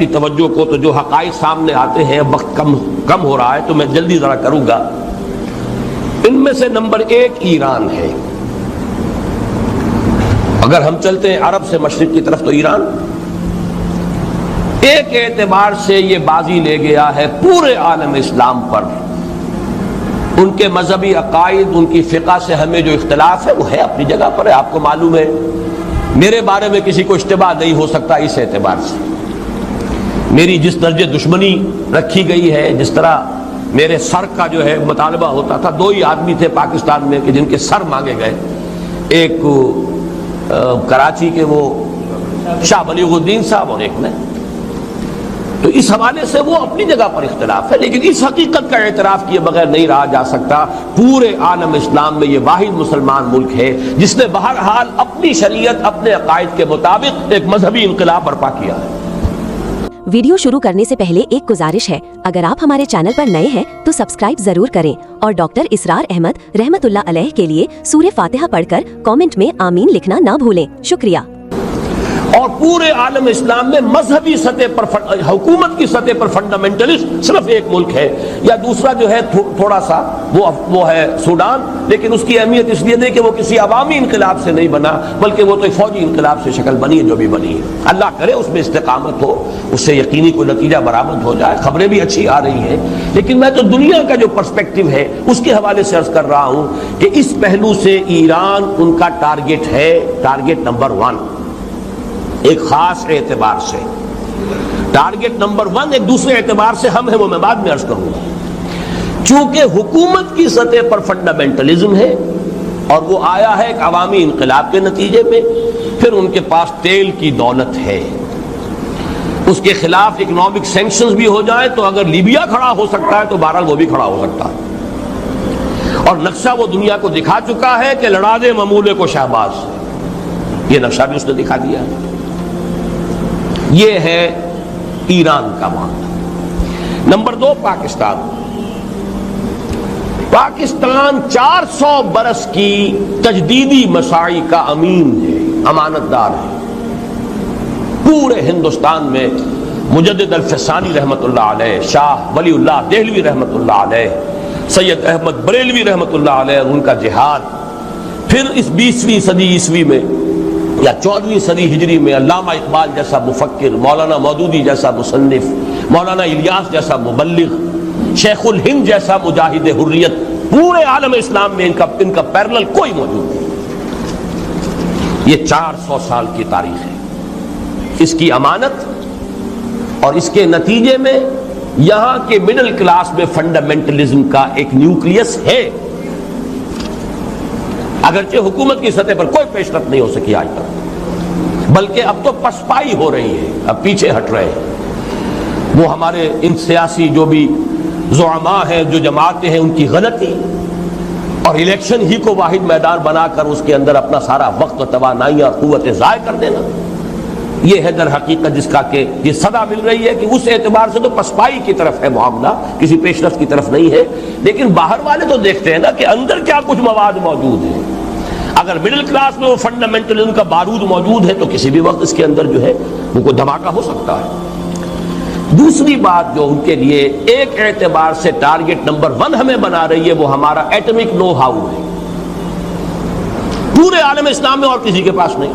توجہ کو تو جو حقائق سامنے آتے ہیں، وقت کم ہو رہا ہے تو میں جلدی ذرا کروں گا۔ ان میں سے نمبر 1 ایران ہے۔ اگر ہم چلتے ہیں عرب سے مشرق کی طرف تو ایران ایک اعتبار سے یہ بازی لے گیا ہے پورے عالم اسلام پر۔ ان کے مذہبی عقائد، ان کی فقہ سے ہمیں جو اختلاف ہے وہ ہے اپنی جگہ پر ہے، آپ کو معلوم ہے۔ میرے بارے میں کسی کو اشتباہ نہیں ہو سکتا اس اعتبار سے۔ میری جس درجے دشمنی رکھی گئی ہے، جس طرح میرے سر کا جو ہے مطالبہ ہوتا تھا، 2 ہی آدمی تھے پاکستان میں کہ جن کے سر مانگے گئے، ایک کراچی کے وہ شاہ بلیغ الدین صاحب اور ایک میں، تو اس حوالے سے وہ اپنی جگہ پر اختلاف ہے، لیکن اس حقیقت کا اعتراف کیے بغیر نہیں رہا جا سکتا۔ پورے عالم اسلام میں یہ واحد مسلمان ملک ہے جس نے بہرحال اپنی شریعت، اپنے عقائد کے مطابق ایک مذہبی انقلاب برپا کیا ہے۔ ویڈیو شروع کرنے سے پہلے ایک گزارش ہے، اگر آپ ہمارے چینل پر نئے ہیں تو سبسکرائب ضرور کریں اور ڈاکٹر اسرار احمد رحمت اللہ علیہ کے لیے سورہ فاتحہ پڑھ کر کامنٹ میں آمین لکھنا نہ بھولیں۔ شکریہ۔ اور پورے عالم اسلام میں مذہبی سطح پر، حکومت کی سطح پر فنڈامنٹلسٹ صرف ایک ملک ہے، یا دوسرا جو ہے تھوڑا سا وہ ہے سوڈان، لیکن اس کی اہمیت اس لیے نہیں کہ وہ کسی عوامی انقلاب سے نہیں بنا، بلکہ وہ تو ایک فوجی انقلاب سے شکل بنی ہے جو بھی بنی ہے۔ اللہ کرے اس میں استقامت ہو، اس سے یقینی کوئی نتیجہ برآمد ہو جائے۔ خبریں بھی اچھی آ رہی ہیں، لیکن میں تو دنیا کا جو پرسپیکٹو ہے اس کے حوالے سے عرض کر رہا ہوں کہ اس پہلو سے ایران ان کا ٹارگٹ ہے، ٹارگٹ نمبر 1 ایک خاص اعتبار سے۔ ٹارگٹ نمبر 1 ایک دوسرے اعتبار سے ہم ہیں، وہ میں بعد میں عرض کروں گا۔ چونکہ حکومت کی سطح پر فنڈامنٹلزم ہے اور وہ آیا ہے ایک عوامی انقلاب کے نتیجے میں، پھر ان کے پاس تیل کی دولت ہے، اس کے خلاف اکنامک سینکشنز بھی ہو جائیں تو اگر لیبیا کھڑا ہو سکتا ہے تو بہرحال وہ بھی کھڑا ہو سکتا ہے، اور نقشہ وہ دنیا کو دکھا چکا ہے کہ لڑا دے ممولے کو شہباز، یہ نقشہ بھی اس نے دکھا دیا ہے۔ یہ ہے ایران کا معاملہ۔ نمبر 2 پاکستان۔ پاکستان 400 برس کی تجدیدی مساعی کا امین ہے، امانت دار ہے۔ پورے ہندوستان میں مجدد الفسانی رحمت اللہ علیہ، شاہ ولی اللہ دہلوی رحمت اللہ علیہ، سید احمد بریلوی رحمت اللہ علیہ، ان کا جہاد، پھر اس 20ویں صدی عیسوی میں یا 14ویں صدی ہجری میں علامہ اقبال جیسا مفکر، مولانا مودودی جیسا مصنف، مولانا الیاس جیسا مبلغ، شیخ الہند جیسا مجاہد حریت، پورے عالم اسلام میں ان کا پیرلل کوئی موجود نہیں۔ یہ 400 سال کی تاریخ ہے، اس کی امانت، اور اس کے نتیجے میں یہاں کے مڈل کلاس میں فنڈامنٹلزم کا ایک نیوکلیس ہے، اگرچہ حکومت کی سطح پر کوئی پیش رفت نہیں ہو سکی آج تک، بلکہ اب تو پسپائی ہو رہی ہے، اب پیچھے ہٹ رہے ہیں۔ وہ ہمارے ان سیاسی جو بھی زعماء ہیں، جو جماعتیں ہیں، ان کی غلطی اور الیکشن ہی کو واحد میدان بنا کر اس کے اندر اپنا سارا وقت و توانائی اور قوتیں ضائع کر دینا، یہ ہے در حقیقت جس کا کہ یہ صدا مل رہی ہے کہ اس اعتبار سے تو پسپائی کی طرف ہے معاملہ، کسی پیش رفت کی طرف نہیں ہے۔ لیکن باہر والے تو دیکھتے ہیں نا کہ اندر کیا کچھ مواد موجود ہے۔ اگر مڈل کلاس میں وہ فنڈامنٹلزم کا بارود موجود ہے تو کسی بھی وقت اس کے اندر جو ہے وہ کوئی دھماکہ ہو سکتا ہے۔ دوسری بات جو ان کے لیے ایک اعتبار سے ٹارگٹ نمبر 1 ہمیں بنا رہی ہے، وہ ہمارا ایٹمک نو ہاؤ ہے۔ پورے عالم اسلام میں اور کسی کے پاس نہیں۔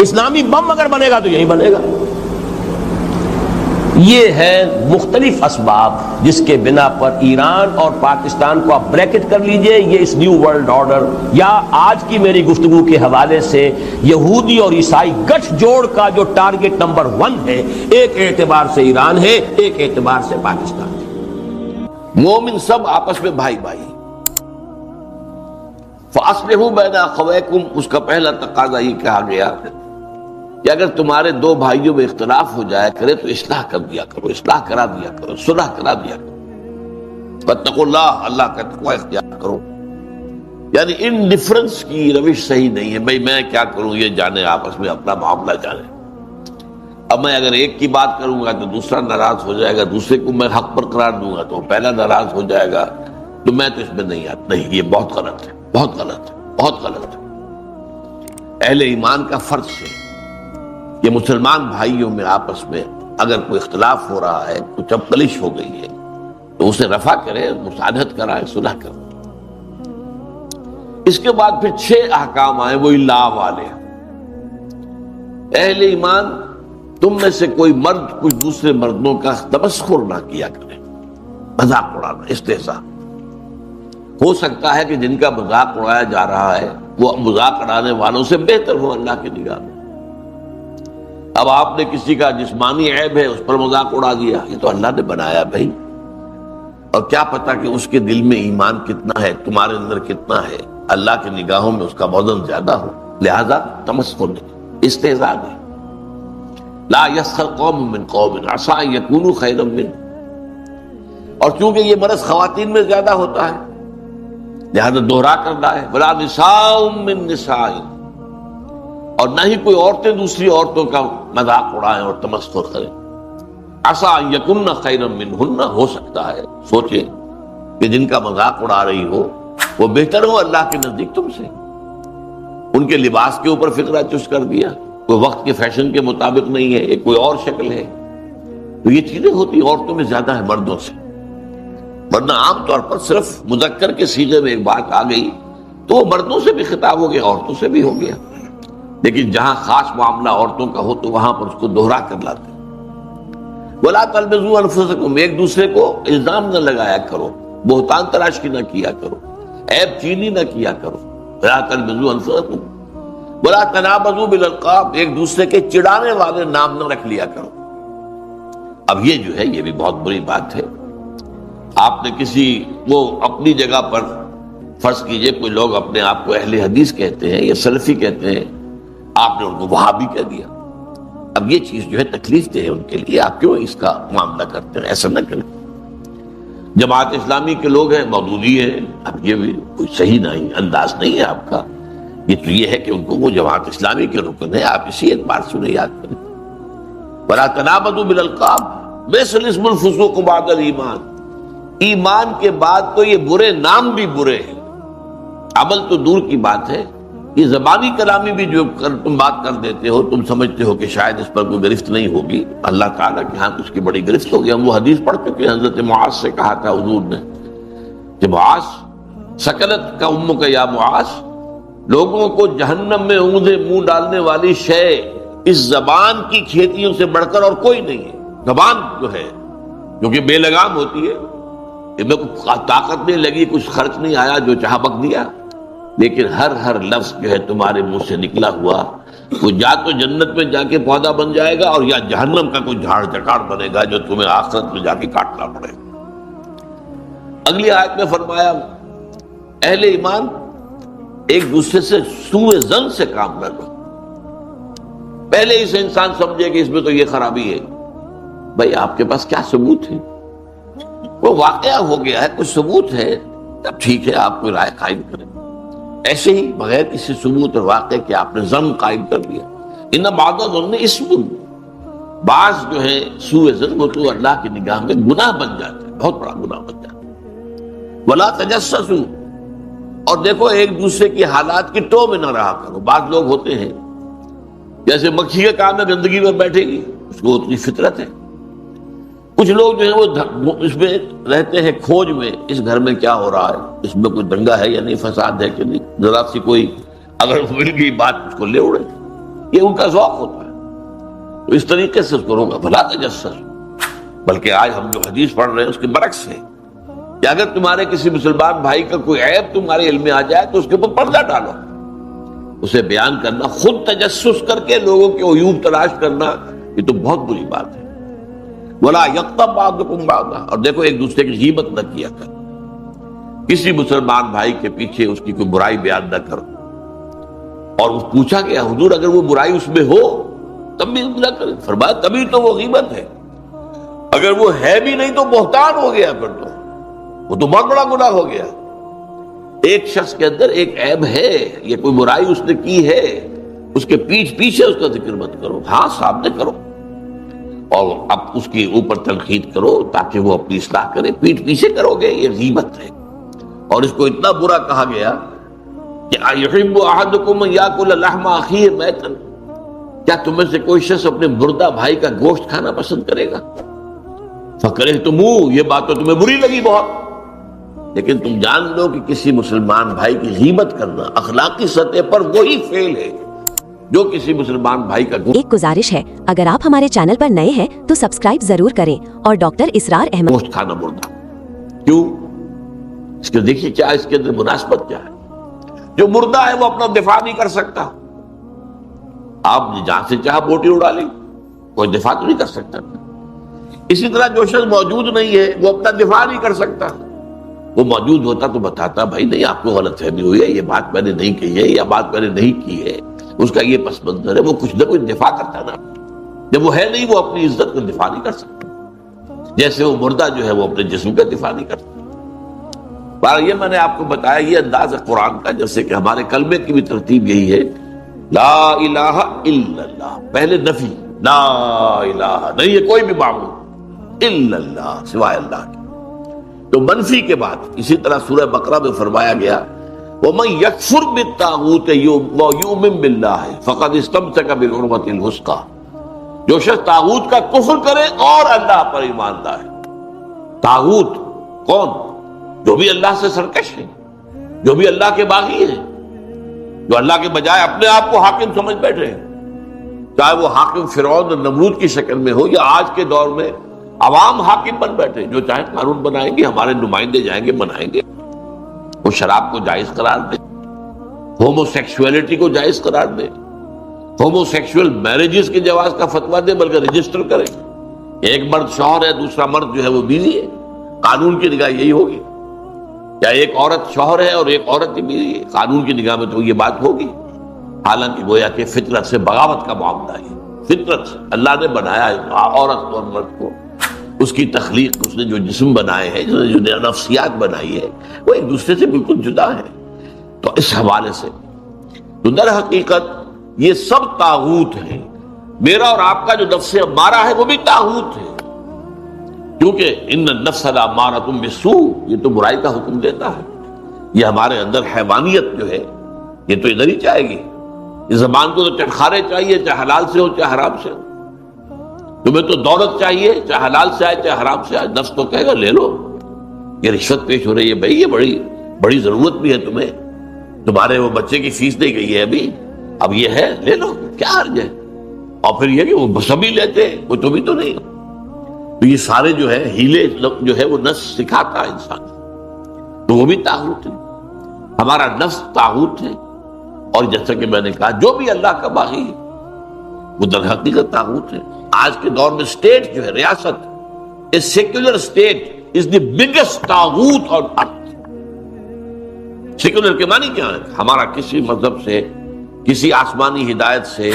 اسلامی بم اگر بنے گا تو یہی بنے گا۔ یہ ہے مختلف اسباب جس کے بنا پر ایران اور پاکستان کو آپ بریکٹ کر لیجئے، یہ اس نیو ورلڈ آرڈر یا آج کی میری گفتگو کے حوالے سے یہودی اور عیسائی گٹھ جوڑ کا جو ٹارگٹ نمبر 1 ہے، ایک اعتبار سے ایران ہے، ایک اعتبار سے پاکستان ہے۔ مومن سب آپس میں بھائی بھائی، فَأَصْلِحُوا بَيْنَ أَخَوَيْكُمْ، اس کا پہلا تقاضا یہ کہا گیا کہ اگر تمہارے 2 بھائیوں میں اختلاف ہو جائے کرے تو اصلاح کر دیا کرو، اصلاح کرا دیا کرو، صلح کرا دیا کرو۔ فَاتَّقُوا اللَّهَ، اللہ کا تقوی اختیار کرو۔ یعنی ان ڈفرنس کی روش صحیح نہیں ہے، بھئی میں کیا کروں یہ جانے، آپس میں اپنا معاملہ جانے۔ اب میں اگر ایک کی بات کروں گا تو دوسرا ناراض ہو جائے گا، دوسرے کو میں حق پر قرار دوں گا تو پہلا ناراض ہو جائے گا، تو میں تو اس میں نہیں آتا۔ نہیں، یہ بہت غلط ہے، بہت غلط ہے، بہت غلط ہے۔ اہل ایمان کا فرض ہے کہ مسلمان بھائیوں میں آپس میں اگر کوئی اختلاف ہو رہا ہے، کچھ چپکلش ہو گئی ہے، تو اسے رفع کرے، مساعدت کرائے، صلح کرے۔ اس کے بعد پھر 6 احکام آئے، وہی لا والے۔ اہل ایمان، تم میں سے کوئی مرد کچھ دوسرے مردوں کا تمسخر نہ کیا کرے، مذاق اڑانا، استہزاء۔ ہو سکتا ہے کہ جن کا مذاق اڑایا جا رہا ہے وہ مذاق اڑانے والوں سے بہتر ہو اللہ کی نگاہ میں۔ اب آپ نے کسی کا جسمانی عیب ہے، اس پر مذاق اڑا دیا، یہ تو اللہ نے بنایا بھائی، اور کیا پتا کہ اس کے دل میں ایمان کتنا ہے، تمہارے اندر کتنا ہے، اللہ کی نگاہوں میں اس کا وزن زیادہ ہو، لہذا تمسخر نہیں، استہزاء نہیں۔ لا یسخر قوم من قوم عسى ان یکونوا خیرا منهم، اور چونکہ یہ مرض خواتین میں زیادہ ہوتا ہے لہذا دوہرا کرنا ہے، ولا نساء من نساء، اور نہ ہی کوئی عورتیں دوسری عورتوں کا مذاق اڑائیں اور تمسخر کریں۔ عسى ان یکن خیرا منهن، ہو سکتا ہے سوچیں کہ جن کا مذاق اڑا رہی ہو وہ بہتر ہو اللہ کے نزدیک تم سے۔ ان کے لباس کے اوپر فکرہ چست کر دیا، کوئی وقت کے فیشن کے مطابق نہیں ہے، ایک کوئی اور شکل ہے، تو یہ چیزیں ہوتی عورتوں میں زیادہ ہے مردوں سے۔ ورنہ عام طور پر صرف مذکر کے صیغے میں ایک بات آ گئی تو وہ مردوں سے بھی خطاب ہو گیا، عورتوں سے بھی ہو گیا، لیکن جہاں خاص معاملہ عورتوں کا ہو تو وہاں پر اس کو دوہرا کر لاتے۔ وَلَا تَلْمِزُوا أَنفُسَكُمْ، ایک دوسرے کو الزام نہ لگایا کرو، بہتان تراشی نہ کیا کرو، عیب چینی نہ کیا کرو۔ وَلَا تَلْمِزُوا أَنفُسَكُمْ وَلَا تَنَابَزُوا بِالْأَلْقَابِ، ایک دوسرے کے چڑانے والے نام نہ رکھ لیا کرو۔ اب یہ جو ہے یہ بھی بہت بری بات ہے۔ آپ نے کسی وہ اپنی جگہ پر فرض کیجئے کوئی لوگ اپنے آپ کو اہل حدیث کہتے ہیں یا سلفی کہتے ہیں، آپ نے ان کو وہابی کہہ دیا۔ اب یہ چیز جو ہے تکلیف دہ ہے ان کے لیے، آپ کیوں اس کا معاملہ کرتے ہیں؟ ایسا نہ کریں۔ جماعت اسلامی کے لوگ ہیں، مودودی ہیں، اب یہ بھی کوئی صحیح نہیں انداز نہیں ہے آپ کا۔ یہ تو یہ ہے کہ ان کو وہ جماعت اسلامی کے رکن ہے، آپ اسی اعتبار سے انہیں یاد کریں۔ وَلَا تَنَابَزُوا بِالْأَلْقَابِ بِئْسَ الِاسْمُ الْفُسُوقُ بَعْدَ الْإِيمَانِ، ایمان کے بعد تو یہ برے نام بھی برے ہیں، عمل تو دور کی بات ہے، یہ زبانی کلامی بھی جو تم بات کر دیتے ہو، تم سمجھتے ہو کہ شاید اس پر کوئی گرفت نہیں ہوگی، اللہ تعالیٰ کے ہاں اس کی بڑی گرفت ہوگی۔ ہم وہ حدیث پڑھ چکے ہیں، حضرت معاذ سے کہا تھا حضور نے کہ معاذ سکلت کا امک یا معاذ، لوگوں کو جہنم میں اونگھے منہ ڈالنے والی شے اس زبان کی کھیتیوں سے بڑھ کر اور کوئی نہیں ہے۔ زبان جو ہے جو کہ بے لگام ہوتی ہے، ان میں کوئی طاقت نہیں لگی، کچھ خرچ نہیں آیا، جو چاہا بک دیا، لیکن ہر لفظ جو ہے تمہارے منہ سے نکلا ہوا وہ یا تو جنت میں جا کے پودا بن جائے گا اور یا جہنم کا کوئی جھاڑ جکاڑ بنے گا جو تمہیں آخرت میں جا کے کاٹنا پڑے گا۔ اگلی آیت میں فرمایا اہل ایمان ایک دوسرے سے سوء ظن سے کام نہ لو۔ پہلے ہی سے انسان سمجھے کہ اس میں تو یہ خرابی ہے، بھائی آپ کے پاس کیا ثبوت ہے؟ وہ واقعہ ہو گیا ہے، کچھ ثبوت ہے، تب ٹھیک ہے آپ کوئی رائے قائم کریں۔ ایسے ہی بغیر کسی ثبوت اور واقعے کے آپ نے ظن قائم کر دیا۔ ان بعض الظن اسم، بعض جو ہے سوء ظن وہ تو اللہ کی نگاہ میں گناہ بن جاتا ہے، بہت بڑا گناہ بن جاتا ہے۔ ولا تجسسوا، اور دیکھو ایک دوسرے کی حالات کی ٹو میں نہ رہا کرو۔ بعض لوگ ہوتے ہیں جیسے مکھی کا کام ہے گندگی میں بیٹھے گی، اس کو اتنی فطرت ہے۔ کچھ لوگ جو ہیں وہ اس میں رہتے ہیں کھوج میں، اس گھر میں کیا ہو رہا ہے، اس میں کوئی دنگا ہے یا نہیں، فساد ہے کہ نہیں، ذرا سی کوئی اگر مل گئی بات اس کو لے اڑے، یہ ان کا ذوق ہوتا ہے۔ تو اس طریقے سے اس کو روکا، بھلا تجسس۔ بلکہ آج ہم جو حدیث پڑھ رہے ہیں اس کے برعکس ہے کہ اگر تمہارے کسی مسلمان بھائی کا کوئی عیب تمہارے علم میں آ جائے تو اس کے اوپر پردہ ڈالو، اسے بیان کرنا، خود تجسس کر کے لوگوں کے عیوب تلاش کرنا، یہ تو بہت بری بات ہے۔ وَلَا يَغْتَبْ بَعْضُكُمْ بَعْضًا، اور دیکھو ایک دوسرے کی غیبت نہ کیا کر، کسی مسلمان بھائی کے پیچھے اس کی کوئی برائی بیان نہ کرو۔ اور وہ پوچھا کہ حضور اگر وہ برائی اس میں ہو تب بھی نہ کریں، فرمایا تبھی تو وہ غیبت ہے، اگر وہ ہے بھی نہیں تو بہتان ہو گیا، پھر تو وہ تو بہت بڑا گناہ ہو گیا۔ ایک شخص کے اندر ایک عیب ہے، یہ کوئی برائی اس نے کی ہے، اس کے پیچھے اس کا ذکر مت کرو، ہاں سامنے کرو، اور اب اس کے اوپر تنقید کرو تاکہ وہ اپنی اصلاح کرے۔ پیٹھ پیچھے کرو گے یہ غیبت ہے۔ اور اس کو اتنا برا کہا گیا کہ اَيُحِبُّ أَحَدُكُمْ أَن يَأْكُلَ لَحْمَ أَخِيهِ مَيْتًا، کیا تم میں سے کوئی شخص اپنے مردہ بھائی کا گوشت کھانا پسند کرے گا؟ فَكَرِهْتُمُوهُ، یہ بات تو تمہیں بری لگی بہت، لیکن تم جان لو کہ کسی مسلمان بھائی کی غیبت کرنا اخلاقی سطح پر وہی فعل ہے جو کسی مسلمان بھائی کا گوشت ایک گزارش ہے، اگر آپ ہمارے چینل پر نئے ہیں تو سبسکرائب ضرور کریں اور ڈاکٹر اسرار احمد گوشت کھانا مردہ کیوں؟ اس کے دیکھیے کیا اس کے اندر مناسبت کیا ہے۔ جو مردہ ہے وہ اپنا دفاع نہیں کر سکتا، آپ نے جہاں سے چاہا بوٹی اڑا لی، کوئی دفاع تو نہیں کر سکتا۔ اسی طرح جو شخص موجود نہیں ہے وہ اپنا دفاع نہیں کر سکتا، وہ موجود ہوتا تو بتاتا بھائی نہیں آپ کو غلط فہمی ہوئی ہے، یہ بات میں نے نہیں کہی ہے، یہ بات میں نے نہیں کی ہے، اس کا یہ پس منظر ہے، وہ کچھ نہ کچھ دفاع کرتا نا۔ جب وہ ہے نہیں وہ اپنی عزت کا دفاع نہیں کر سکتا، جیسے وہ مردہ جو ہے وہ اپنے جسم کا دفاع نہیں کر سکتا۔ بار یہ میں نے آپ کو بتایا یہ انداز ہے قرآن کا، جیسے کہ ہمارے کلمے کی بھی ترتیب یہی ہے، لا الہ الا اللہ، پہلے نفی، لا الہ نہیں ہے کوئی بھی معبود الا اللہ سوائے اللہ کے، تو منفی کے بعد اسی طرح سورہ بقرہ میں فرمایا گیا وَمَن يَكْفُرْ بِالطَّاغُوتِ وَيُؤْمِن بِاللَّهِ فَقَدِ اسْتَمْسَكَ بِالْعُرْوَةِ الْوُثْقَىٰ، جو شخص طاغوت کا کفر کرے اور اللہ پر ایمان لائے۔ طاغوت کون؟ جو بھی اللہ سے سرکش ہے، جو بھی اللہ کے باغی ہیں، جو اللہ کے بجائے اپنے آپ کو حاکم سمجھ بیٹھے ہیں، چاہے وہ حاکم فرعون اور نمرود کی شکل میں ہو یا آج کے دور میں عوام حاکم بن بیٹھے، جو چاہے قانون بنائیں گے، ہمارے نمائندے جائیں گے بنائیں گے، وہ شراب کو جائز قرار دیں، ہومو سیکسولیٹی کو جائز قرار دیں، ہومو سیکسول میرجز کے جواز کا فتویٰ دیں، بلکہ رجسٹر کریں، ایک مرد شوہر ہے دوسرا مرد جو ہے وہ بیوی ہے، قانون کی نگاہ یہی ہوگی، یا ایک عورت شوہر ہے اور ایک عورت ہی بیوی ہے، قانون کی نگاہ میں تو یہ بات ہوگی، حالانکہ گویا کہ فطرت سے بغاوت کا معاملہ ہے، فطرت سے اللہ نے بنایا ہے عورت اور مرد کو، اس کی تخلیق، اس نے جو جسم بنائے ہیں، جو نفسیات بنائی ہے وہ ایک دوسرے سے بالکل جدا ہے۔ تو اس حوالے سے تو در حقیقت یہ سب طاغوت ہیں، میرا اور آپ کا جو نفس امارہ ہے وہ بھی طاغوت ہے، کیونکہ ان النفس لامارۃ بالسوء، یہ تو برائی کا حکم دیتا ہے، یہ ہمارے اندر حیوانیت جو ہے یہ تو ادھر ہی چاہے گی، اس زبان کو تو چٹخارے چاہیے، چاہے حلال سے ہو چاہے حرام سے ہو، تمہیں تو دولت چاہیے چاہے حلال سے آئے چاہے حرام سے آئے، نفس تو کہے گا لے لو، یہ رشوت پیش ہو رہی ہے بھائی، یہ بڑی ضرورت بھی ہے تمہیں، تمہارے وہ بچے کی فیس نہیں گئی ہے ابھی، اب یہ ہے لے لو، کیا حرج ہے، اور پھر یہ کہ وہ سبھی لیتے ہیں وہ تم ہی تو نہیں ہو، تو یہ سارے جو ہے ہیلے جو ہے وہ نفس سکھاتا ہے انسان، تو وہ بھی طاغوت ہے، ہمارا نفس طاغوت ہے، اور جیسا کہ میں نے کہا جو بھی اللہ کا باغی ہے وہ در حقیقت طاغوت ہے۔ آج کے دور میں اسٹیٹ جو ہے، ریاست، a secular state is the biggest طاغوت on earth۔ Secular کے معنی کیا ہے؟ ہمارا کسی مذہب سے، کسی آسمانی ہدایت سے،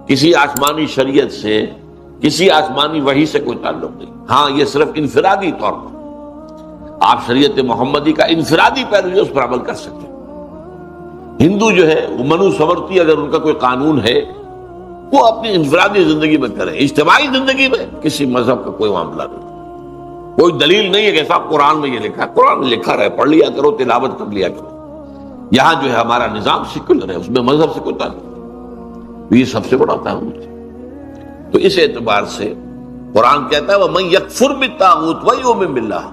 کسی آسمانی شریعت سے، کسی آسمانی وحی سے کوئی تعلق نہیں، ہاں یہ صرف انفرادی طور پر آپ شریعت محمدی کا انفرادی پیروی اس پر عمل کر سکتے ہیں۔ ہندو جو ہے وہ منو سمرتی، اگر ان کا کوئی قانون ہے وہ اپنی انفرادی زندگی میں کریں، اجتماعی زندگی میں کسی مذہب کا کوئی معاملہ نہیں، کوئی دلیل نہیں ہے کہ صاحب قرآن میں یہ لکھا ہے، قرآن میں لکھا رہے، پڑھ لیا کرو، تلاوت کر لیا کرو، یہاں جو ہے ہمارا نظام سیکولر ہے، اس میں مذہب سے کوئی تعلق نہیں، یہ سب سے بڑا طاغوت ہے۔ تو اس اعتبار سے قرآن کہتا ہے وَمَن يَكْفُرْ بِالطَّاغُوتِ وَيُؤْمِن بِاللَّهِ،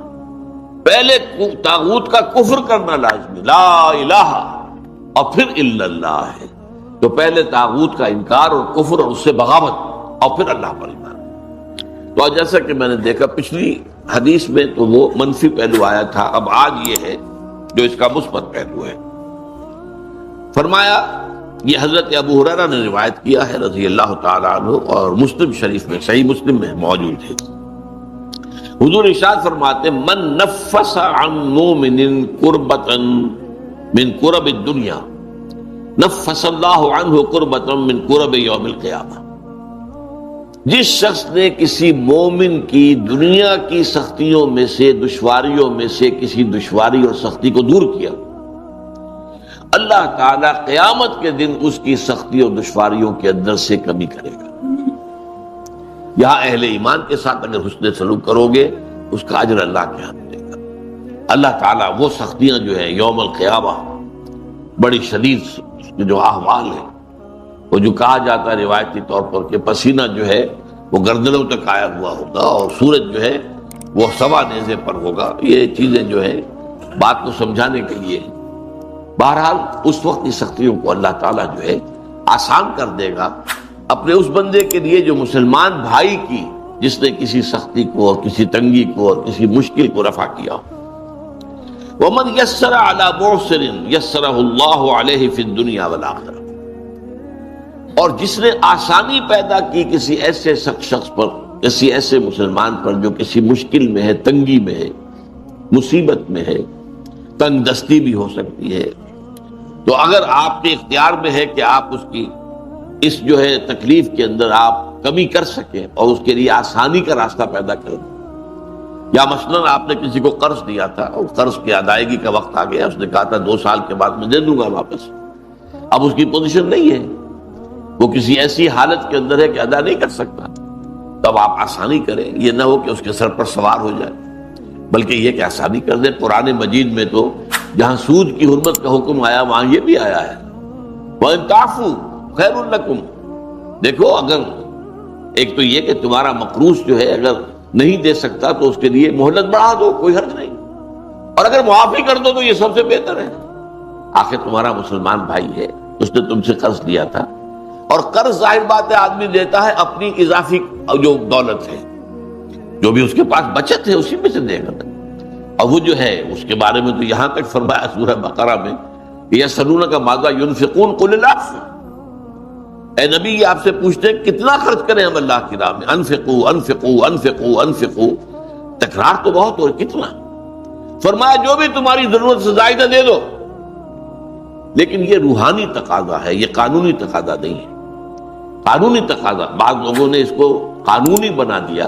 پہلے طاغوت کا کفر کرنا لازمی، لا الہ، اور پھر الا اللہ ہے، تو پہلے طاغوت کا انکار اور کفر اور اس سے بغاوت، اور پھر اللہ پر ایمان۔ تو جیسا کہ میں نے دیکھا پچھلی حدیث میں تو وہ منفی پہلو آیا تھا، اب آج یہ ہے جو اس کا مثبت پہلو ہے۔ فرمایا، یہ حضرت ابو ہریرہ نے روایت کیا ہے رضی اللہ تعالیٰ عنہ، اور مسلم شریف میں، صحیح مسلم میں موجود ہے، حضور ارشاد فرماتے من نفس عن مومن کربۃ من کرب الدنیا نفس اللہ عنہ کربۃ من کرب یوم القیامہ، جس شخص نے کسی مومن کی دنیا کی سختیوں میں سے، دشواریوں میں سے کسی دشواری اور سختی کو دور کیا، اللہ تعالیٰ قیامت کے دن اس کی سختی اور دشواریوں کے اندر سے کمی کرے گا۔ یہاں اہل ایمان کے ساتھ اگر حسن سلوک کرو گے اس کا اجر اللہ کے ہاتھ دے گا۔ اللہ تعالیٰ وہ سختیاں جو ہیں یوم القیامہ، بڑی شدید جو احوال ہیں، وہ جو کہا جاتا ہے روایتی طور پر کہ پسینہ جو ہے وہ گردنوں تک آیا ہوا ہوگا اور سورج جو ہے وہ سوا نیزے پر ہوگا، یہ چیزیں جو ہے بات کو سمجھانے کے لیے ہیں۔ بہرحال اس وقت کی سختیوں کو اللہ تعالیٰ جو ہے آسان کر دے گا اپنے اس بندے کے لیے جو مسلمان بھائی کی، جس نے کسی سختی کو اور کسی تنگی کو اور کسی مشکل کو رفع کیا ہو۔ وَمَنْ يَسَّرَ عَلَى مُعْسِرٍ يَسَّرَهُ اللَّهُ عَلَيْهِ فِي الدُّنْيَا وَالْآخِرَةِ، اور جس نے آسانی پیدا کی کسی ایسے شخص پر، کسی ایسے مسلمان پر جو کسی مشکل میں ہے، تنگی میں ہے، مصیبت میں ہے، تنگ دستی بھی ہو سکتی ہے، تو اگر آپ کے اختیار میں ہے کہ آپ اس کی اس جو ہے تکلیف کے اندر آپ کمی کر سکیں اور اس کے لیے آسانی کا راستہ پیدا کر دیں، یا مثلاً آپ نے کسی کو قرض دیا تھا اور قرض کی ادائیگی کا وقت آ گیا، اس نے کہا تھا 2 سال کے بعد میں دے دوں گا واپس، اب اس کی پوزیشن نہیں ہے، وہ کسی ایسی حالت کے اندر ہے کہ ادا نہیں کر سکتا، تب آپ آسانی کریں، یہ نہ ہو کہ اس کے سر پر سوار ہو جائے، بلکہ یہ کہ آسانی کر دیں۔ قرآن مجید میں تو جہاں سود کی حرمت کا حکم آیا وہاں یہ بھی آیا ہے، وَإِن تَعْفُوا خَيْرٌ لَكُمْ، دیکھو اگر ایک تو یہ کہ تمہارا مقروض جو ہے اگر نہیں دے سکتا تو اس کے لیے مہلت بڑھا دو، کوئی حرج نہیں، اور اگر معافی کر دو تو یہ سب سے بہتر ہے۔ آخر تمہارا مسلمان بھائی ہے، اس نے تم سے قرض لیا تھا، اور قرض ظاہر بات ہے آدمی دیتا ہے اپنی اضافی جو دولت ہے، جو بھی اس کے پاس بچت ہے اسی میں سے دے گا، اور وہ جو ہے اس کے بارے میں تو یہاں تک فرمایا سورہ بقرہ میں یسألونک ماذا ینفقون قل العفو، اے نبی یہ آپ سے پوچھتے ہیں کتنا خرچ کریں ہم اللہ کی راہ میں، انفقوا انفقوا انفقوا انفقوا، تکرار تو بہت ہو رہی، کتنا؟ فرمایا جو بھی تمہاری ضرورت سے زائدہ دے دو، لیکن یہ روحانی تقاضا ہے، یہ قانونی تقاضا نہیں ہے۔ قانونی تقاضا بعض لوگوں نے اس کو قانونی بنا دیا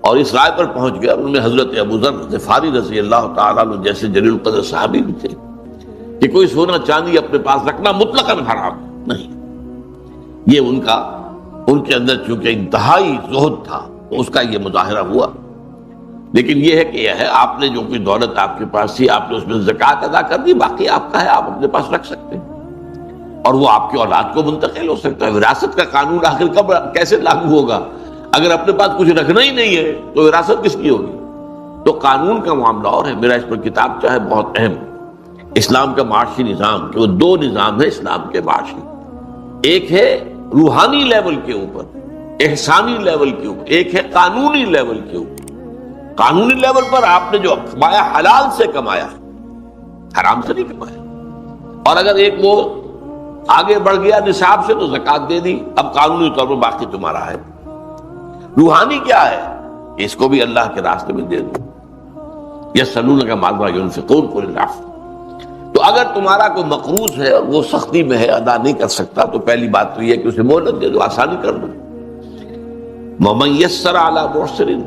اور اس رائے پر پہنچ گیا، ان میں حضرت ابو ذر غفاری رضی اللہ تعالیٰ عنہ جیسے جلیل القدر صحابی بھی تھے، کہ کوئی سونا چاندی اپنے پاس رکھنا مطلقاً حرام نہیں، یہ ان کے اندر چونکہ انتہائی زہد تھا تو اس کا یہ مظاہرہ ہوا، لیکن یہ ہے کہ یہ ہے آپ نے جو کوئی دولت آپ کے پاس تھی آپ نے اس میں زکوٰۃ ادا کر دی، باقی آپ کا ہے، آپ اپنے پاس رکھ سکتے ہیں، اور وہ آپ کی اولاد کو منتقل ہو سکتا ہے۔ وراثت کا قانون آخر کب کیسے لاگو ہوگا؟ اگر اپنے پاس کچھ رکھنا ہی نہیں ہے تو وراثت کس کی ہوگی؟ تو قانون کا معاملہ اور ہے، میرا اس پر کتاب چاہے بہت اہم، اسلام کا معاشی نظام، کہ وہ 2 نظام ہے اسلام کے معاشی، ایک ہے روحانی لیول کے اوپر، احسانی لیول کے اوپر، ایک ہے قانونی لیول کے اوپر۔ قانونی لیول پر آپ نے جو کمایا حلال سے کمایا، حرام سے نہیں کمایا، اور اگر ایک وہ آگے بڑھ گیا نصاب سے تو زکوٰۃ دے دی، اب قانونی طور پر باقی تمہارا ہے۔ روحانی کیا ہے؟ اس کو بھی اللہ کے راستے میں دے دو، یسألونک ماذا ینفقون قل العفو۔ تو اگر تمہارا کوئی مقروض ہے اور وہ سختی میں ہے، ادا نہیں کر سکتا، تو پہلی بات تو یہ ہے کہ اسے مہلت دے دو، آسانی کر دو۔ وَمَنْ يَسَّرَ عَلَى مُعْسِرٍ،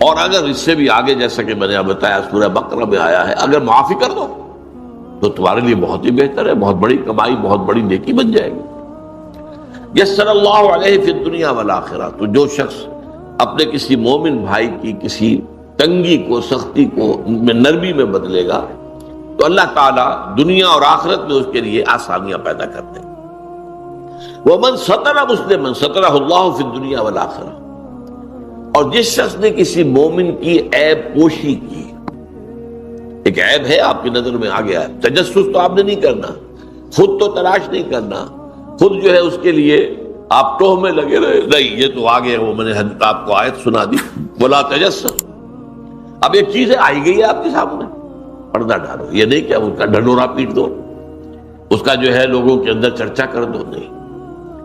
اور اگر اس سے بھی آگے جیسا کہ میں نے بتایا سورہ بقرہ میں آیا ہے، اگر معافی کر دو تو تمہارے لیے بہت ہی بہتر ہے، بہت بڑی کمائی، بہت بڑی نیکی بن جائے گی۔ یسر اللہ علیہ فی الدنیا والآخرہ، تو جو شخص اپنے کسی مومن بھائی کی کسی تنگی کو، سختی کو میں نرمی میں بدلے گا تو اللہ تعالیٰ دنیا اور آخرت میں اس کے لیے آسانیاں پیدا کر دیں گے۔ وَمَنْ سَتَرَ مُسْلِمًا سَتَرَهُ اللَّهُ فِي الدُّنْيَا وَالْآخِرَةِ، اور جس شخص نے کسی مومن کی عیب پوشی کی، ایک عیب ہے آپ کی نظر میں آ گیا ہے، تجسس تو آپ نے نہیں کرنا، خود تو تلاش نہیں کرنا، خود جو ہے اس کے لیے آپ ٹوہ میں لگے رہے، نہیں یہ تو آ گیا، وہ میں نے آپ کو آیت سنا دی وَلَا تَجَسَّسُوا۔ اب ایک چیز ہے آئی گئی ہے آپ کے سامنے، پردہ ڈالو، یہ نہیں کہ اس کا ڈھنڈورا پیٹ دو، اس کا جو ہے لوگوں کے اندر چرچا کر دو، نہیں،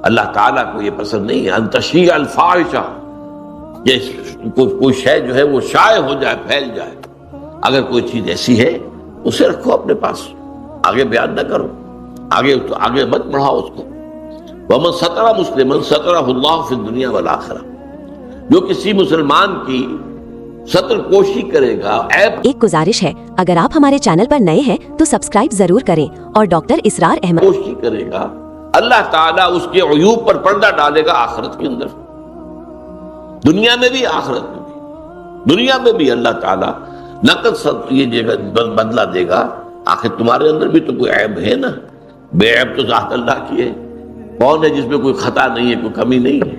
اللہ تعالیٰ کو یہ پسند نہیں ہے ان تشیع الفاحشہ، یہ کوئی شے جو ہے وہ شائع ہو جائے، پھیل جائے۔ اگر کوئی چیز ایسی ہے اسے رکھو اپنے پاس، آگے بیان نہ کرو، آگے مت بڑھاؤ اس کو۔ وَمَنْ سَتَرَ مُسْلِمًا سَتَرَهُ اللَّهُ فِي الدُّنْيَا وَالْآخِرَةِ، جو کسی مسلمان کی ستر پوشی کرے گا، عیب۔ ایک گزارش ہے، اگر آپ ہمارے چینل پر نئے ہیں تو سبسکرائب ضرور کریں اور ڈاکٹر اسرار احمد پوشی کرے گا، اللہ تعالیٰ اس کے عیوب پر پردہ ڈالے گا آخرت کے اندر، دنیا میں بھی آخرت میں بھی۔ دنیا میں بھی اللہ تعالیٰ نقد یہ جگہ بدلہ دے گا، آخر تمہارے اندر بھی تو کوئی عیب ہے نا، بے عیب تو ذات اللہ کی ہے، کون ہے جس میں کوئی خطا نہیں ہے، کوئی کمی نہیں ہے؟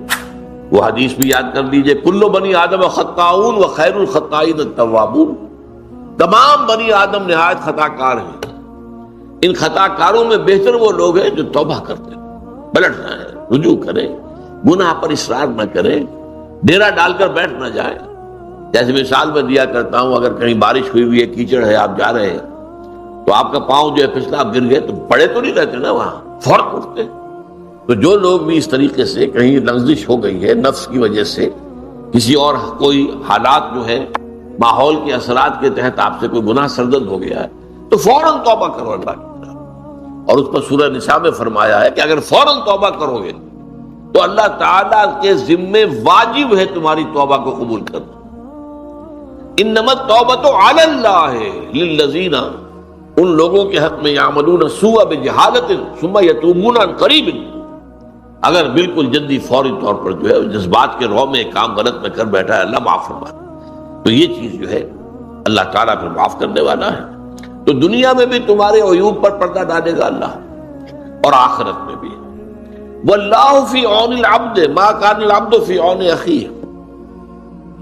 وہ حدیث بھی یاد کر لیجئے، کل بنی آدم خطاؤن و خیر الخطائین التوابون، تمام بنی آدم نہایت خطا کار ہیں، ان خطا کاروں میں بہتر وہ لوگ ہیں جو توبہ کرتے ہیں، پلٹ جائیں، رجوع کریں، گناہ پر اصرار نہ کریں، ڈیرا ڈال کر بیٹھ نہ جائیں۔ جیسے مثال میں دیا کرتا ہوں، اگر کہیں بارش ہوئی ہوئی ہے، کیچڑ ہے، آپ جا رہے ہیں تو آپ کا پاؤں جو ہے پھسلا، آپ گر گئے تو پڑے تو نہیں رہتے نا وہاں، فوراً اٹھتے۔ تو جو لوگ بھی اس طریقے سے کہیں لغزش ہو گئی ہے نفس کی وجہ سے، کسی اور کوئی حالات جو ہے ماحول کے اثرات کے تحت آپ سے کوئی گناہ سرزد ہو گیا ہے، تو فوراً توبہ کرو اللہ کی طرف۔ اور اس پر سورہ نساء میں فرمایا ہے کہ اگر فوراً توبہ کرو گے تو اللہ تعالیٰ کے ذمے واجب ہے تمہاری توبہ کو قبول کرنا۔ انما التوبۃ علی اللہ للذین، ان لوگوں کے حق میں یعملون السوء بجہالۃ ثم یتوبون عن قریب، اگر بالکل جلدی فوری طور پر جو ہے جذبات کے رو میں ایک کام غلط میں کر بیٹھا ہے، اللہ معاف فرما، تو یہ چیز جو ہے اللہ تعالیٰ پھر معاف کرنے والا ہے۔ تو دنیا میں بھی تمہارے عیوب پر پردہ ڈالے گا اللہ، اور آخرت میں بھی۔ واللہ فی عون العبد ما کان العبد فی عون اخیہ،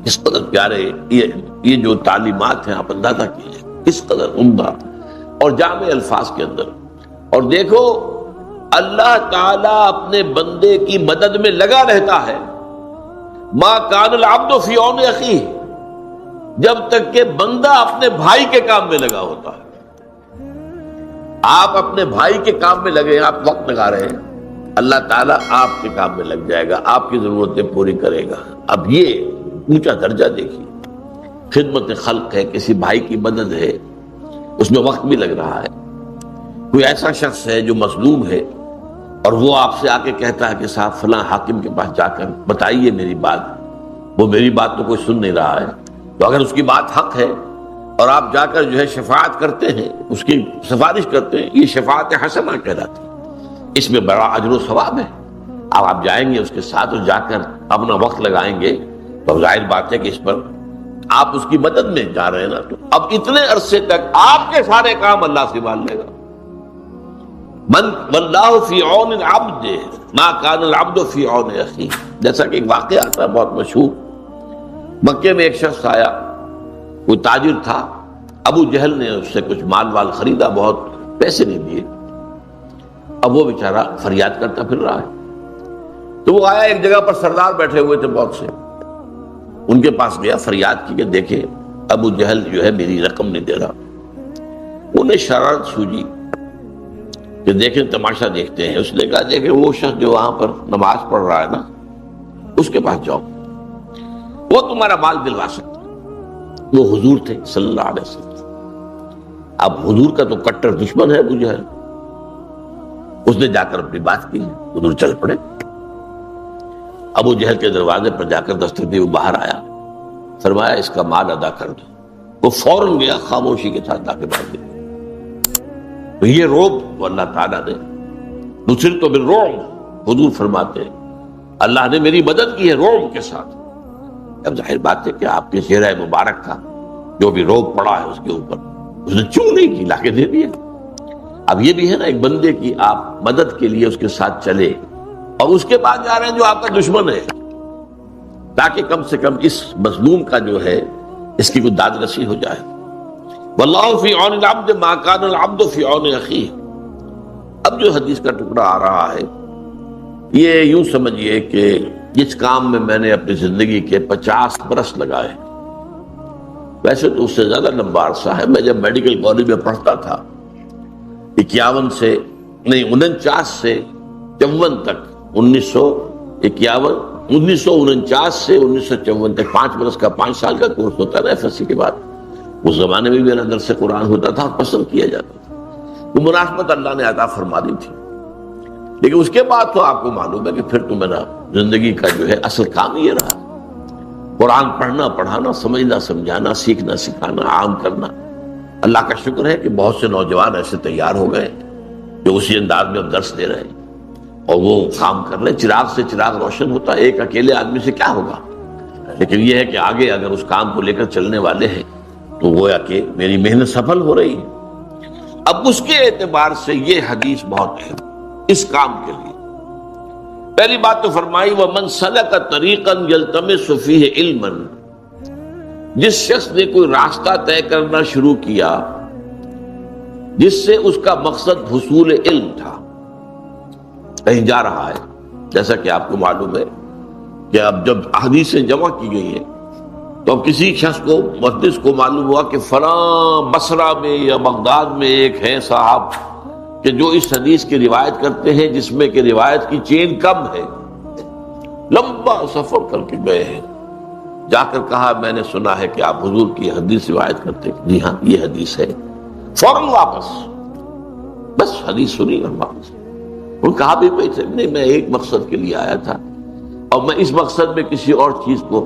اس قدر پیارے یہ جو تعلیمات ہیں آپ اندازہ کیجئے، اس قدر عمدہ اور جامع الفاظ کے اندر۔ اور دیکھو اللہ تعالیٰ اپنے بندے کی مدد میں لگا رہتا ہے، ما کان العبد فی عون اخیہ، جب تک کہ بندہ اپنے بھائی کے کام میں لگا ہوتا ہے۔ آپ اپنے بھائی کے کام میں لگے ہیں، آپ وقت لگا رہے ہیں، اللہ تعالیٰ آپ کے کام میں لگ جائے گا، آپ کی ضرورتیں پوری کرے گا۔ اب یہ اونچا درجہ دیکھیے، خدمت خلق ہے، کسی بھائی کی مدد ہے، اس میں وقت بھی لگ رہا ہے۔ کوئی ایسا شخص ہے جو مظلوم ہے اور وہ آپ سے آ کے کہتا ہے کہ صاحب فلاں حاکم کے پاس جا کر بتائیے میری بات، وہ میری بات تو کوئی سن نہیں رہا ہے، تو اگر اس کی بات حق ہے اور آپ جا کر جو ہے شفاعت کرتے ہیں، اس کی سفارش کرتے ہیں، یہ شفاعت حسنہ کہلاتی ہے، اس میں بڑا اجر و ثواب ہے۔ اب آپ جائیں گے اس کے ساتھ اور جا کر اپنا وقت لگائیں گے تو ظاہر بات ہے کہ اس پر آپ اس کی مدد میں جا رہے ہیں نا، تو اب اتنے عرصے تک آپ کے سارے کام اللہ سنبھال لے گا۔ من واللہ فی عون العبد ما کان العبد فی عون اخیہ، جیسا کہ ایک واقعہ آتا ہے بہت مشہور، مکے میں ایک شخص آیا، کوئی تاجر تھا، ابو جہل نے اس سے کچھ مال وال خریدا، بہت پیسے نہیں دیے، اب وہ بیچارہ فریاد کرتا پھر رہا ہے۔ تو وہ آیا، ایک جگہ پر سردار بیٹھے ہوئے تھے بہت سے، ان کے پاس گیا، فریاد کی کہ دیکھیں ابو جہل جو ہے میری رقم نہیں دے رہا۔ انہیں شرارت سوجی کہ دیکھیں تماشا دیکھتے ہیں۔ اس نے کہا دیکھیں وہ شخص جو وہاں پر نماز پڑھ رہا ہے نا، اس کے پاس جاؤ، وہ تمہارا مال دلوا سکتا ہے۔ وہ حضور تھے صلی اللہ علیہ وسلم۔ اب حضور کا تو کٹر دشمن ہے ابو جہل، اس نے جا کر اپنی بات کی، حضور چل پڑے۔ ابو جہل کے دروازے پر جا کر دستک دی، وہ باہر آیا، فرمایا اس کا مال ادا کر دو۔ وہ فوراً گیا، خاموشی کے ساتھ لا کے باندھ دیا۔ تو یہ روب اللہ تعالیٰ نے، نصرت بالرعب، حضور فرماتے ہیں اللہ نے میری مدد کی ہے روب کے ساتھ۔ اب ظاہر بات ہے کہ آپ کے چہرہ مبارک کا جو بھی روب پڑا ہے اس کے اوپر، اس نے چوں نہیں کی، لا کے دے دیا۔ اب یہ بھی ہے نا ایک بندے کی آپ مدد کے لیے اس کے ساتھ چلے اور اس کے بعد جا رہے ہیں جو آپ کا دشمن ہے، تاکہ کم سے کم اس مظلوم کا جو ہے اس کی کوئی داد رسی ہو جائے۔ واللہ فی عون العبد ما کان العبد فی عون اخیہ۔ اب جو حدیث کا ٹکڑا آ رہا ہے، یہ یوں سمجھیے کہ جس کام میں میں نے اپنی زندگی کے 50 برس لگائے، ویسے تو اس سے زیادہ لمبا عرصہ ہے۔ میں جب میڈیکل کالج میں پڑھتا تھا 49 سے 54 تک، 1949 سے 1954 تک 5 برس کا 5 سال کا کورس ہوتا ہے FSC کے بعد۔ اس زمانے میں میرا درس قرآن ہوتا تھا، پسند کیا جاتا تھا، وہ مناسبت اللہ نے عطا فرما دی تھی۔ لیکن اس کے بعد تو آپ کو معلوم ہے کہ پھر تو میرا زندگی کا جو ہے اصل کام یہ رہا، قرآن پڑھنا پڑھانا، سمجھنا سمجھانا، سیکھنا سکھانا، عام کرنا۔ اللہ کا شکر ہے کہ بہت سے نوجوان ایسے تیار ہو گئے جو اسی انداز میں اب درس دے رہے ہیں اور وہ کام کر رہے ہیں۔ چراغ سے چراغ روشن ہوتا ہے، ایک اکیلے آدمی سے کیا ہوگا، لیکن یہ ہے کہ آگے اگر اس کام کو لے کر چلنے والے ہیں تو گویا کہ میری محنت سفل ہو رہی ہے۔ اب اس کے اعتبار سے یہ حدیث بہت اہم اس کام کے لیے، پہلی بات تو فرمائی وَمَنْ سَلَكَ طَرِيقًا يَلْتَمِسُ فِيهِ عِلْمًا، جس شخص نے کوئی راستہ طے کرنا شروع کیا جس سے اس کا مقصد حصول علم تھا، کہیں جا رہا ہے، جیسا کہ آپ کو معلوم ہے کہ اب جب احادیثیں جمع کی گئی ہیں تو اب کسی شخص کو محدث کو معلوم ہوا کہ فلاں بصرہ میں یا بغداد میں ایک ہے صاحب کہ جو اس حدیث کی روایت کرتے ہیں جس میں کہ روایت کی چین کم ہے، لمبا سفر کر کے گئے ہیں، جا کر کہا میں نے سنا ہے کہ آپ حضور کی حدیث روایت کرتے ہیں، جی ہاں یہ حدیث ہے، فوراً واپس، بس حدیث سنی اور واپس۔ ان کہا بھی نہیں، میں ایک مقصد کے لیے آیا تھا اور میں اس مقصد میں کسی اور چیز کو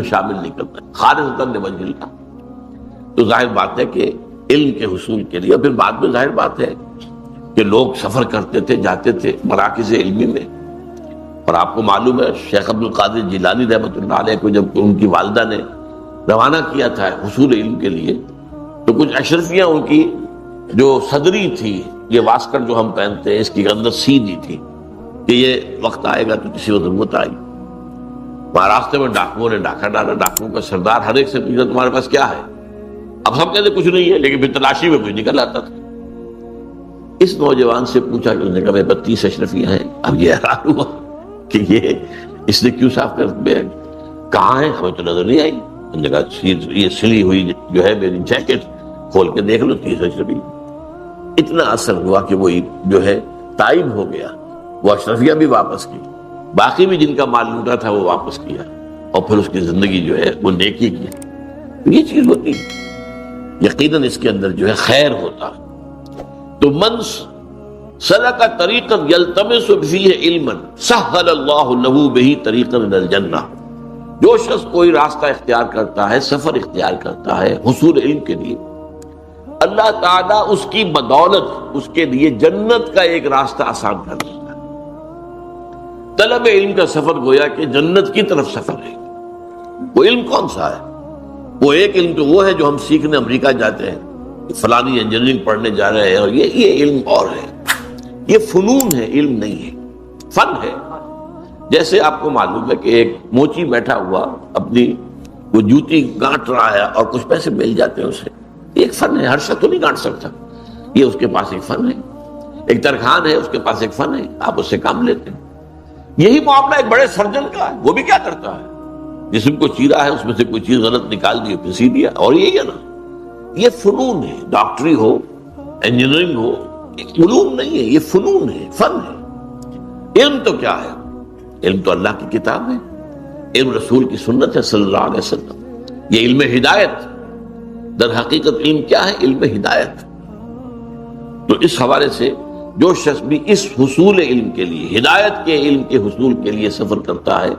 شامل نہیں کرتا، خالصتاً لوجہ اللہ۔ تو ظاہر بات ہے کہ علم کے حصول کے لیے، اور پھر بعد میں ظاہر بات ہے کہ لوگ سفر کرتے تھے، جاتے تھے مراکز علمی میں، اور آپ کو معلوم ہے شیخ عبد القادر جیلانی رحمۃ اللہ علیہ کو جب ان کی والدہ نے روانہ کیا تھا حصول علم کے لیے، تو کچھ اشرفیاں ان کی جو صدری تھی، یہ واسکٹ جو ہم پہنتے ہیں اس کی اندر سیدھی تھی کہ یہ وقت آئے گا تو کسی کو ضرورت آئی۔ وہاں راستے میں ڈاکوؤں نے ڈاکہ ڈالا، ڈاکوؤں کا سردار ہر ایک سے پوچھا تمہارے پاس کیا ہے؟ اب سب کہتے کچھ نہیں ہے، لیکن پھر تلاشی میں کچھ نکل آتا تھا۔ اس نوجوان سے پوچھا کہ اس نے کہا میرے 32 اشرفیاں ہیں۔ اب یہ حیران ہوا کہ یہ اس نے کیوں صاف کر دیا، کہاں ہے؟ ہمیں تو نظر نہیں آئی۔ ان نے کہا یہ سلی ہوئی جو ہے میری جیکٹ کھول کے دیکھ لو، 30 اشرفی۔ اتنا اثر ہوا کہ وہ جو ہے تائب ہو گیا، وہ اشرفیاں بھی واپس کی، باقی بھی جن کا مال لوٹا تھا وہ واپس کیا، اور پھر اس کی زندگی جو ہے وہ نیکی کی۔ یہ چیز ہوتی ہے، یقیناً اس کے اندر جو ہے خیر ہوتا ہے۔ تو من سلک طریقا یلتمس فیہ علما سہل اللہ لہ بہ طریقا الی الجنہ، جو شخص کوئی راستہ اختیار کرتا ہے، سفر اختیار کرتا ہے حصول علم کے لیے، اللہ تعالیٰ اس کی بدولت اس کے لیے جنت کا ایک راستہ آسان کر دیتا ہے۔ طلب علم کا سفر گویا کہ جنت کی طرف سفر ہے۔ وہ علم کون سا ہے؟ وہ ایک علم تو وہ ہے جو ہم سیکھنے امریکہ جاتے ہیں، فلانی انجینئرنگ پڑھنے جا رہے ہیں، اور یہ علم اور ہے، یہ فنون ہے، علم نہیں ہے، فن ہے۔ جیسے آپ کو معلوم ہے کہ ایک موچی بیٹھا ہوا اپنی وہ جوتی گانٹ رہا ہے اور کچھ پیسے مل جاتے ہیں اسے، ایک فن ہے، ہر شخص تو نہیں گانٹ سکتا، یہ اس کے پاس ایک فن ہے۔ ایک ترخان ہے، اس کے پاس ایک فن ہے، آپ اس سے کام لیتے ہیں۔ یہی معاملہ ایک بڑے سرجن کا ہے، وہ بھی کیا کرتا ہے، جسم کو چیرا ہے اس میں سے کوئی چیز غلط نکال دی پھر سی دیا، اور یہی ہے نا، یہ فنون ہے۔ ڈاکٹری ہو، انجینئرنگ ہو، علوم نہیں ہے، یہ فنون ہے، فن ہے۔ علم تو کیا ہے؟ علم تو اللہ کی کتاب ہے، علم رسول کی سنت ہے صلی اللہ علیہ وسلم، یہ علم ہدایت۔ در حقیقت علم کیا ہے؟ علم ہدایت۔ تو اس حوالے سے جو شخص بھی اس حصول علم کے لیے، ہدایت کے علم کے حصول کے لیے سفر کرتا ہے،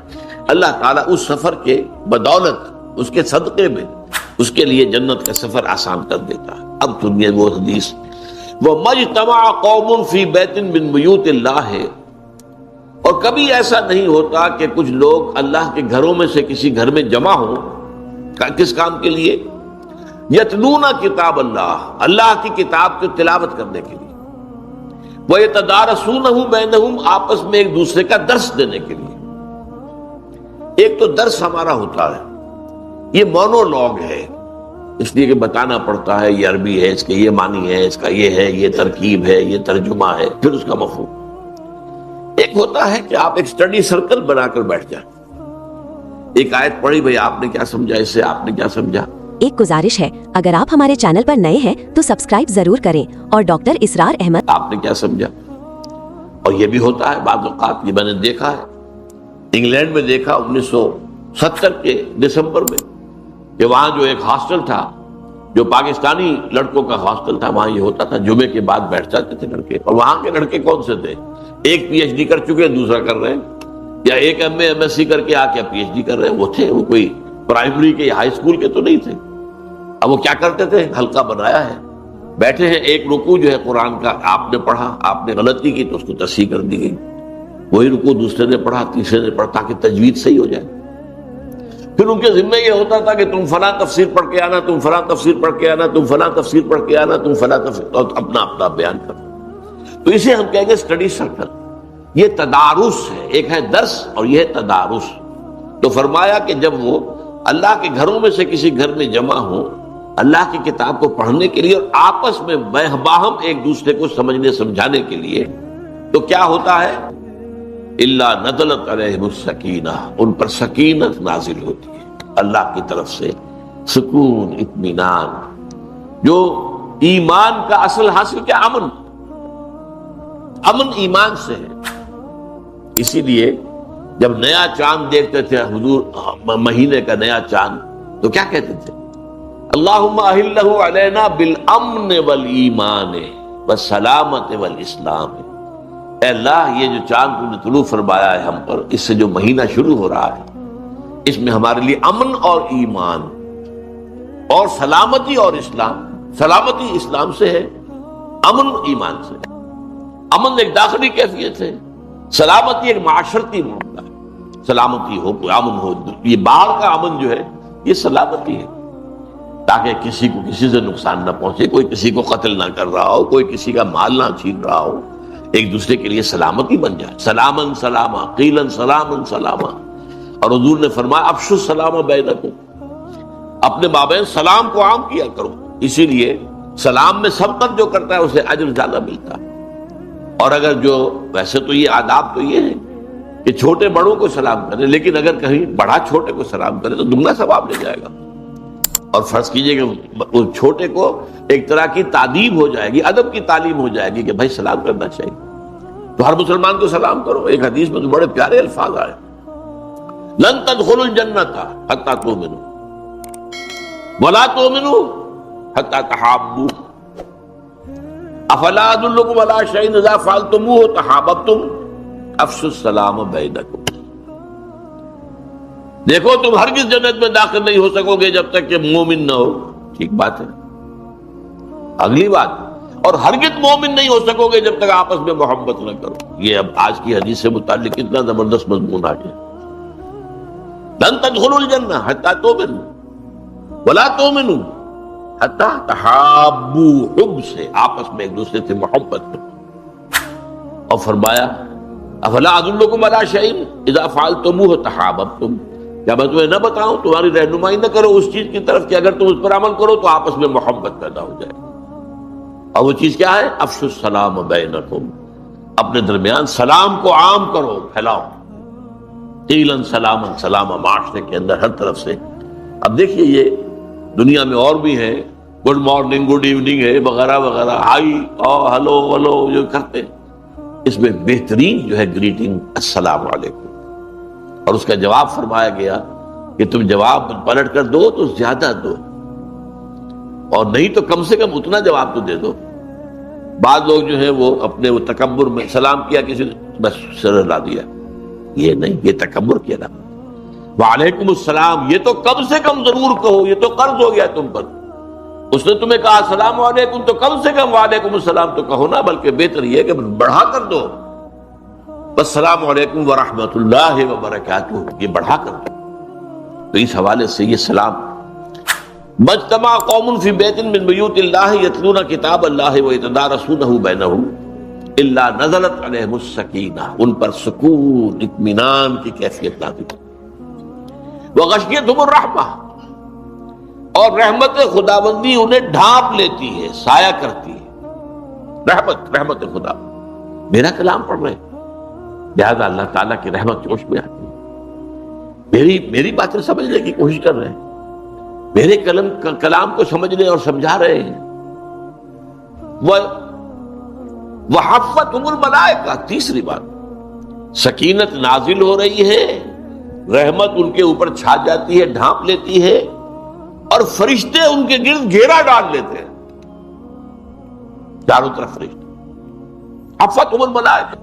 اللہ تعالیٰ اس سفر کے بدولت، اس کے صدقے میں اس کے لیے جنت کا سفر آسان کر دیتا ہے۔ اب سنیے وہ حدیث، وَمَجْتَمَعَ قَوْمٌ فِي بَيْتٍ مِّن بُيُوتِ اللَّهِ، اور کبھی ایسا نہیں ہوتا کہ کچھ لوگ اللہ کے گھروں میں سے کسی گھر میں جمع ہوں، کس کام کے لیے؟ یتلون کتاب اللہ، اللہ کی کتاب کی تلاوت کرنے کے لیے، وَيَتَدَارَسُونَهُ بَيْنَهُمْ، آپس میں ایک دوسرے کا درس دینے کے لیے۔ ایک تو درس ہمارا ہوتا ہے، یہ مونولوگ ہے، اس لیے کہ بتانا پڑتا ہے، یہ عربی ہے، اس کے یہ معنی ہے، اس کا یہ ہے، یہ ترکیب ہے، یہ ترجمہ ہے، پھر اس کا مفہوم۔ ایک ہوتا ہے کہ آپ ایک سٹڈی سرکل بنا کر بیٹھ جائیں، ایک آیت پڑھی، بھئی آپ نے کیا سمجھا اس سے، آپ نے کیا سمجھا۔ ایک گزارش ہے، اگر آپ ہمارے چینل پر نئے ہیں تو سبسکرائب ضرور کریں، اور ڈاکٹر اسرار احمد آپ نے کیا سمجھا۔ اور یہ بھی ہوتا ہے بعض اوقات، یہ میں نے دیکھا ہے، انگلینڈ میں دیکھا 1970 کے دسمبر میں، کہ وہاں جو ایک ہاسٹل تھا جو پاکستانی لڑکوں کا ہاسٹل تھا، وہاں یہ ہوتا تھا جمعے کے بعد بیٹھ جاتے تھے لڑکے، اور وہاں کے لڑکے کون سے تھے؟ ایک پی ایچ ڈی کر چکے، دوسرا کر رہے ہیں، یا ایک M A M S C کر کے آ کے پی ایچ ڈی کر رہے ہیں۔ وہ تھے، وہ کوئی پرائمری کے یا ہائی اسکول کے تو نہیں تھے۔ اب وہ کیا کرتے تھے؟ حلقہ بنایا ہے، بیٹھے ہیں، ایک رکوع جو ہے قرآن کا آپ نے پڑھا، آپ نے غلطی کی تو اس کو تصحیح کر دی گئی، وہی رکوع دوسرے نے پڑھا، تیسرے نے پڑھا، تاکہ تجوید صحیح ہو جائے۔ پھر ان کے ذمہ یہ ہوتا تھا کہ تم فلاں تفسیر پڑھ کے آنا، تم فلاں تفسیر پڑھ کے آنا، تم فلاں تفسیر پڑھ کے آنا، تم فلاں تفسیر، اور اپنا اپنا بیان کرنا۔ تو اسے ہم کہیں گے اسٹڈی سرکل۔ یہ تدارس ہے، ایک ہے درس اور یہ ہے تدارس۔ تو فرمایا کہ جب وہ اللہ کے گھروں میں سے کسی گھر میں جمع ہو اللہ کی کتاب کو پڑھنے کے لیے اور آپس میں باہم ایک دوسرے کو سمجھنے سمجھانے کے لیے، تو کیا ہوتا ہے؟ الا نزلت علیہم السکینہ، ان پر سکینت نازل ہوتی ہے اللہ کی طرف سے، سکون، اطمینان۔ جو ایمان کا اصل حاصل کیا؟ امن۔ امن ایمان سے ہے۔ اسی لیے جب نیا چاند دیکھتے تھے حضور، مہینے کا نیا چاند، تو کیا کہتے تھے؟ اللہم اہلہ علینا بالامن والایمان والسلامت والاسلام۔ اے اللہ، یہ جو چاند تم نے طلوع فرمایا ہے ہم پر، اس سے جو مہینہ شروع ہو رہا ہے، اس میں ہمارے لیے امن اور ایمان اور سلامتی اور اسلام۔ سلامتی اسلام سے ہے، امن ایمان سے۔ امن ایک داخلی کیفیت ہے، سلامتی ایک معاشرتی معاملہ ہے۔ سلامتی ہو، کوئی امن ہو، یہ باہر کا امن جو ہے یہ سلامتی ہے، تاکہ کسی کو کسی سے نقصان نہ پہنچے، کوئی کسی کو قتل نہ کر رہا ہو، کوئی کسی کا مال نہ چھین رہا ہو، ایک دوسرے کے لیے سلامتی بن جائے۔ سلامن سلاما، قیلن سلامن سلاما۔ اور حضور نے فرمایا افشوا السلام بینکم، اپنے مابین سلام کو عام کیا کرو۔ اسی لیے سلام میں سبقت جو کرتا ہے اسے اجر زیادہ ملتا ہے۔ اور اگر جو ویسے تو یہ آداب تو یہ ہے کہ چھوٹے بڑوں کو سلام کرے، لیکن اگر کہیں بڑا چھوٹے کو سلام کرے تو دگنا ثواب لے جائے گا۔ اور فرض کیجئے کہ اس چھوٹے کو ایک طرح کی تعلیم ہو جائے گی، ادب کی تعلیم ہو جائے گی کہ بھائی سلام کرنا چاہیے، تو ہر مسلمان کو سلام کرو۔ ایک حدیث میں تو بڑے پیارے الفاظ آئے، لن تدخلوا الجنۃ حتی تؤمنوا ولا تؤمنوا حتی تحابوا افلا ادلکم علی شیء اذا فعلتموه تحاببتم افشوا السلام بینکم۔ دیکھو تم ہرگز جنت میں داخل نہیں ہو سکو گے جب تک کہ مومن نہ ہو۔ ٹھیک بات ہے۔ اگلی بات، اور ہرگز مومن نہیں ہو سکو گے جب تک آپس میں محبت نہ کرو۔ یہ اب آج کی حدیث سے متعلق اتنا زبردست مضمون آ گیا، لن تدخلوا الجنہ حتی تؤمنوا ولا تؤمنوا حتی تحابوا، حب سے، آپس میں ایک دوسرے سے محبت میں۔ اور فرمایا افلا ادلکم علی شیء اذا فعلتموه تحاببتم، کیا میں تمہیں نہ بتاؤں، تمہاری رہنمائی نہ کرو اس چیز کی طرف کہ اگر تم اس پر عمل کرو تو آپس میں محبت پیدا ہو جائے۔ اور وہ چیز کیا ہے؟ افشوا السلام بینکم، اپنے درمیان سلام کو عام کرو، پھیلاؤ۔ قیلن سلامن سلاما، معاشرے کے اندر ہر طرف سے۔ اب دیکھیے یہ دنیا میں اور بھی ہے، گڈ مارننگ، گڈ ایوننگ ہے، وغیرہ وغیرہ، ہائی اور ہلو ہلو جو کرتے ہیں، اس میں بہترین جو ہے گریٹنگ السلام علیکم۔ اور اس کا جواب فرمایا گیا کہ تم جواب پلٹ کر دو تو زیادہ دو، اور نہیں تو کم سے کم اتنا جواب تو دے دو۔ بعض لوگ جو ہیں وہ اپنے وہ تکبر میں سلام کیا کسی نے، بس سر ہلا دیا، یہ نہیں، یہ تکبر کیا نا۔ وعلیکم السلام، یہ تو کم سے کم ضرور کہو، یہ تو قرض ہو گیا تم پر۔ اس نے تمہیں کہا السلام علیکم تو کم سے کم وعلیکم السلام تو کہو نا، بلکہ بہتر یہ کہ بڑھا کر دو، السلام علیکم ورحمۃ اللہ وبرکاتہ، یہ بڑھا کر دو۔ تو اس حوالے سے یہ سلام، مجتمع قوم فی بیت من بیوت اللہ یتلون کتاب اللہ ویتدارسونہ بینہم الا نزلت علیہم السکینہ، ان پر سکون، اطمینان کی کیفیت نازل، وغشیتہم الرحمہ، اور رحمت خداوندی انہیں ڈھانپ لیتی ہے، سایہ کرتی ہے۔ رحمت خدا، میرا کلام پڑھ رہے ہیں، لہذا اللہ تعالیٰ کی رحمت جوش میں آتی ہے، میری باتیں سمجھنے کی کوشش کر رہے ہیں، میرے کلام کو سمجھنے اور سمجھا رہے ہیں۔ وحفتہم الملائکہ، تیسری بات، سکینت نازل ہو رہی ہے، رحمت ان کے اوپر چھا جاتی ہے، ڈھانپ لیتی ہے، اور فرشتے ان کے گرد گھیرا ڈال لیتے ہیں، چاروں طرف فرشتے۔ حفتہم الملائکہ،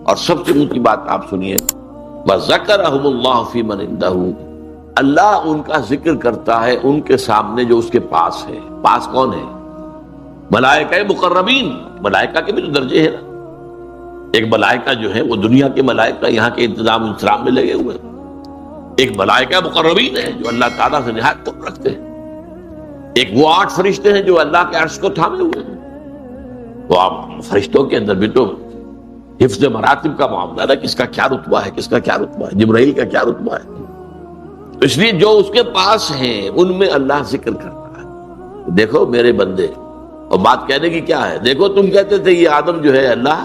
اور سب سے اونچی بات آپ سنیے، وَذَكَرَهُمُ اللَّهُ فِي مَنْ عِندَهُ، اللہ ان کا ذکر کرتا ہے ان کے سامنے جو اس کے پاس ہے۔ پاس کون ہے؟ ملائکہ مقربین، ملائکہ کے بھی تو درجے ہیں نا۔ ایک ملائکہ جو ہے وہ دنیا کے ملائکہ یہاں کے انتظام میں لگے ہوئے، ایک ملائکہ مقربین ہے جو اللہ تعالیٰ سے نہایت قرب رکھتے ہیں، ایک وہ 8 فرشتے ہیں جو اللہ کے عرش کو تھامے ہوئے ہیں۔ تو آپ فرشتوں کے اندر بھی تو حفظ مراتب کا معاملہ نا، کس کا کیا رتبہ ہے، کس کا کیا رتبہ ہے، جبرائیل کا کیا رتبہ ہے. تو اس لیے جو اس کے پاس ہیں ان میں اللہ ذکر کرتا ہے. دیکھو میرے بندے، اور بات کہنے کی کیا ہے، دیکھو تم کہتے تھے یہ آدم جو ہے اللہ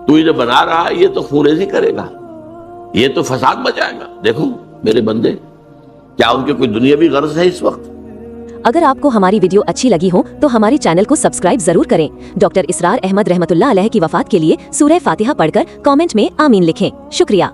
تو یہ جو بنا رہا ہے یہ تو خونریزی کرے گا، یہ تو فساد مچائے گا. دیکھو میرے بندے، کیا ان کے کوئی دنیاوی غرض ہے اس وقت؟ اگر آپ کو ہماری ویڈیو اچھی لگی ہو تو ہمارے چینل کو سبسکرائب ضرور کریں. ڈاکٹر اسرار احمد رحمت اللہ علیہ کی وفات کے لیے سورہ فاتحہ پڑھ کر کامنٹ میں آمین لکھیں. شکریہ.